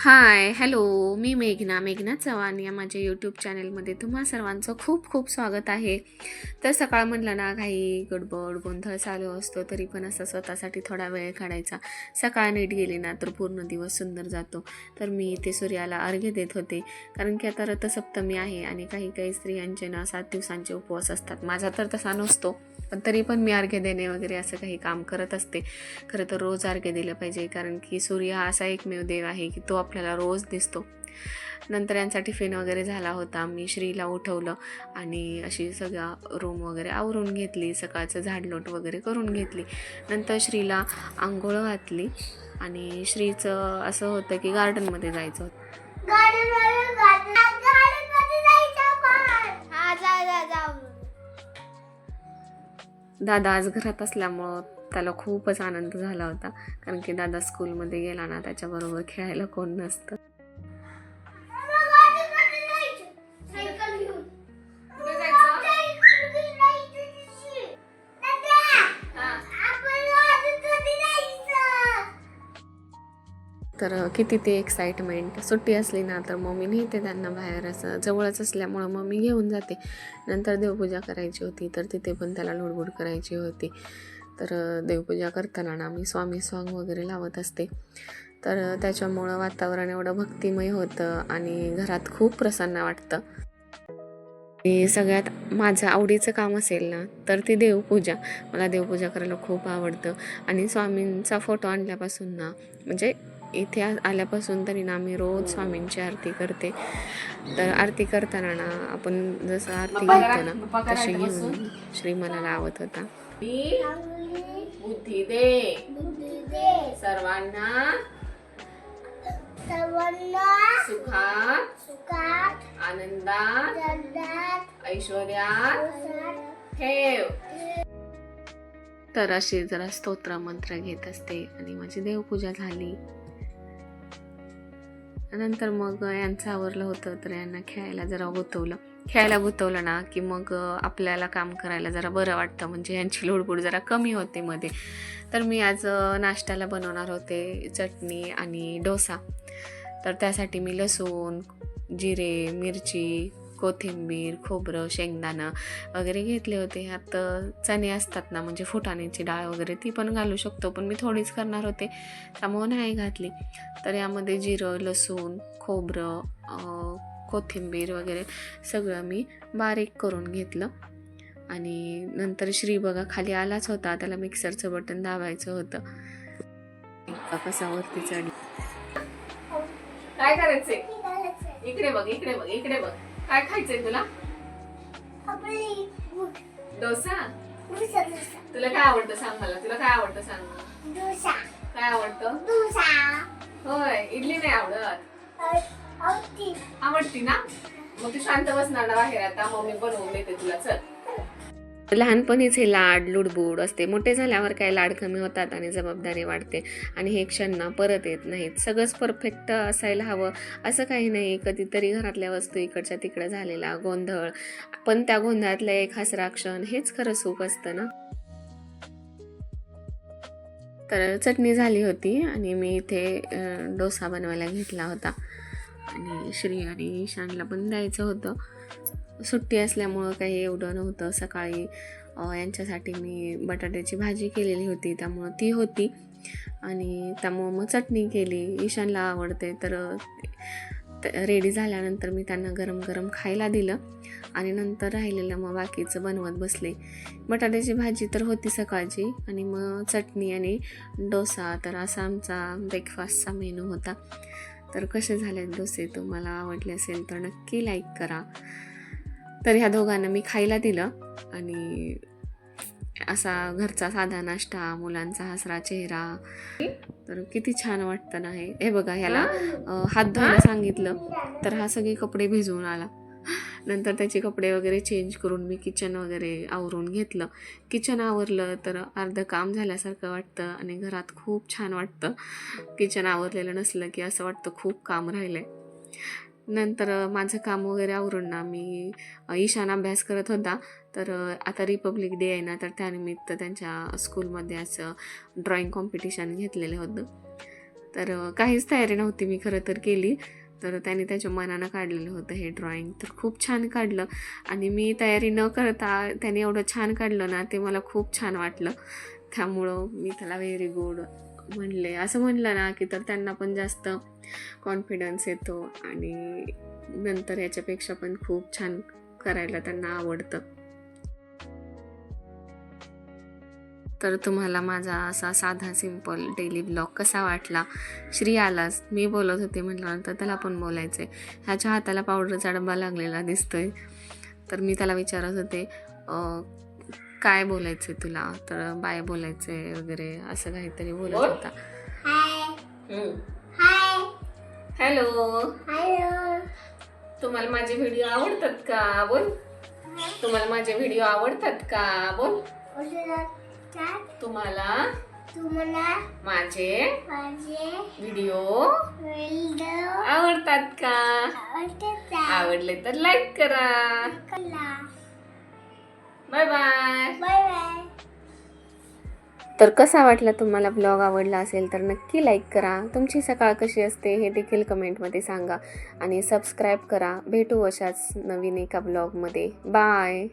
हाय, hello. मी मेघना चव्हाण या माझ्या यूट्यूब चॅनलमध्ये तुम्हा सर्वांचं खूप खूप स्वागत आहे. तर सकाळ म्हटलं ना, घाई गडबड गोंधळ चालू असतो, तरी पण असं स्वतःसाठी थोडा वेळ काढायचा. सकाळ नीट गेली ना तर पूर्ण दिवस सुंदर जातो. तर मी इथे सूर्याला अर्घ्य देत होते, कारण की आता रथसप्तमी आहे आणि काही काही स्त्रियांचे ना 7 दिवसांचे उपवास असतात. माझा तर तसा नसतो, पण तरी पण मी अर्घ्य देणे वगैरे असं काही काम करत असते. खरं तर रोज अर्घ्य दिलं पाहिजे, कारण की सूर्य हा असा एकमेव देव आहे की तो आपल्याला रोज दिसतो. नंतर यांचा टिफिन वगैरे झाला होता. मी श्रीला उठवलं आणि अशी सगळा रूम वगैरे आवरून घेतली, सकाळचं झाडलोट वगैरे करून घेतली. नंतर श्रीला आंघोळ घातली आणि श्रीचं असं होतं की गार्डनमध्ये जायचं होतं. दादा आज घरात असल्यामुळं त्याला खूपच आनंद झाला होता, कारण की दादा स्कूलमध्ये गेला ना, त्याच्याबरोबर खेळायला कोण नसतं. तर किती ते एक्साइटमेंट. सुट्टी असली ना तर मम्मी नेते त्यांना बाहेर, असं जवळच असल्यामुळं मम्मी घेऊन जाते. नंतर देवपूजा करायची होती, तर तिथे पण त्याला लुडबुड करायची होती. तर देवपूजा करताना ना मी स्वामी सॉन्ग वगैरे लावत असते. तर त्याच्यामुळं वातावरण एवढं भक्तिमय होतं आणि घरात खूप प्रसन्न वाटतं. आणि सगळ्यात माझं आवडीचं काम असेल ना तर ती देवपूजा. मला देवपूजा करायला खूप आवडतं आणि स्वामींचा फोटो आणल्यापासून ना, म्हणजे इथे आल्यापासून तरी ना मी रोज स्वामींची आरती करते. तर आरती करताना ना आपण जसं आरती घेतो ना तशी घेऊन श्री मला लावत होता. बुद्धी दे सर्वांना सुखात आनंदात ऐश्वर्यात ठेव. तर अशी जरा स्तोत्र मंत्र घेत असते आणि माझी देवपूजा झाली. नंतर मग यांचं आवरलं होतं, तर यांना खेळायला गुंतवलं ना की मग आपल्याला काम करायला जरा बरं वाटतं, म्हणजे यांची लोडबुड जरा कमी होते मध्ये. तर मी आज नाश्त्याला बनवणार होते चटणी आणि डोसा. तर त्यासाठी मी लसूण, जिरे, मिरची, कोथिंबीर, खोबरं, शेंगदाणं वगैरे घेतले होते. ह्यात चणे असतात ना, म्हणजे फुटाण्याची डाळ वगैरे, ती पण घालू शकतो, पण मी थोडीच करणार होते त्यामुळे नाही घातली. तर यामध्ये जिरं, लसूण, खोबरं, कोथिंबीर वगैरे सगळं मी बारीक करून घेतलं. आणि नंतर श्री बघा खाली आलाच होता, त्याला मिक्सरचं बटन दाबायचं होतं. कसा वरती चढ. काय करायचंय? इकडे बघ. काय खायचंय तुला? डोसा. तुला काय आवडतं सांग मला. डोसा. काय आवडतं? होय, इडली नाही आवडत? आवडती ना. मग तू शांत बसणार ना बाहेर, आता मम्मी बनवून देते तुला. चल. लहानपणीच हे लाड लुडबुड असते, मोठे झाल्यावर काय लाड कमी होतात आणि जबाबदारी वाढते आणि हे क्षण ना परत येत नाहीत. सगळंच परफेक्ट असायला हवं असं काही नाही. कधीतरी घरातल्या वस्तू इकडच्या तिकडं झालेला गोंधळ, पण त्या गोंधळातलं एक हसरा क्षण हेच खरं सुख असतं ना. तर चटणी झाली होती आणि मी इथे डोसा बनवायला घेतला होता आणि श्री आणि ईशानला पण द्यायचं होतं. सुट्टी असल्यामुळं काही एवढं नव्हतं. सकाळी यांच्यासाठी मी बटाट्याची भाजी केलेली होती, त्यामुळं ती होती आणि त्यामुळं मग चटणी केली. ईशानला आवडते, तर रेडी झाल्यानंतर मी त्यांना गरम गरम खायला दिलं आणि नंतर राहिलेलं मग बाकीचं बनवत बसले. बटाट्याची भाजी तर होती सकाळची आणि मग चटणी आणि डोसा. तर असा आमचा ब्रेकफास्टचा मेनू होता. तर कसे झाले डोसे, तुम्हाला आवडले असेल तर नक्की लाईक करा. तर ह्या दोघांना मी खायला दिलं आणि असा घरचा साधा नाश्ता, मुलांचा हसरा चेहरा, तर किती छान वाटतं ना हे बघा. ह्याला हात धुवायला सांगितलं तर हा सगळे कपडे भिजवून आला. नंतर त्याचे कपडे वगैरे चेंज करून मी किचन वगैरे आवरून घेतलं. किचन आवरलं तर अर्धं काम झाल्यासारखं वाटतं आणि घरात खूप छान वाटतं. किचन आवरलेलं नसलं की असं वाटतं खूप काम राहिलंय. नंतर माझं काम वगैरे आवरून ना मी ईशान अभ्यास करत होता. तर आता रिपब्लिक डे आहे ना, तर त्यानिमित्त त्यांच्या स्कूलमध्ये असं ड्रॉइंग कॉम्पिटिशन घेतलेलं होतं. तर काहीच तयारी नव्हती मी खरं तर केली, तर त्याने त्याच्या मनानं काढलेलं होतं हे ड्रॉइंग. तर खूप छान काढलं आणि मी तयारी न करता त्याने एवढं छान काढलं ना, ते मला खूप छान वाटलं. त्यामुळं मी त्याला व्हेरी गुड म्हणले. असं म्हणलं ना की तर त्यांना पण जास्त कॉन्फिडन्स येतो आणि नंतर याच्यापेक्षा पण खूप छान करायला त्यांना आवडतं. तर तुम्हाला माझा असा साधा सिंपल डेली ब्लॉग कसा वाटला? श्री आलाच, मी बोलत होते म्हटल्यानंतर त्याला पण बोलायचं आहे. ह्याच्या हाताला पावडरचा डब्बा लागलेला दिसतोय. तर मी त्याला विचारत होते काय बोलायचं आहे तुला? तर बाय बोलायचं आहे वगैरे असं काहीतरी बोलत होता. हॅलो, तुम्हाला माझे व्हिडिओ आवडतात का? बोल. तुम्हाला माझे व्हिडिओ आवडतात का? बोल. तुम्हाला माझे व्हिडिओ आवडतात का? आवडले तर लाईक करा. Bye bye. तर कसा वाटला तुम्हाला ब्लॉग? आवडला असेल तर नक्की लाईक करा. तुमची सकाळ कशी असते हे देखील कमेंटमध्ये सांगा आणि सबस्क्राईब करा. भेटू अशाच नवीन एका ब्लॉगमध्ये. बाय.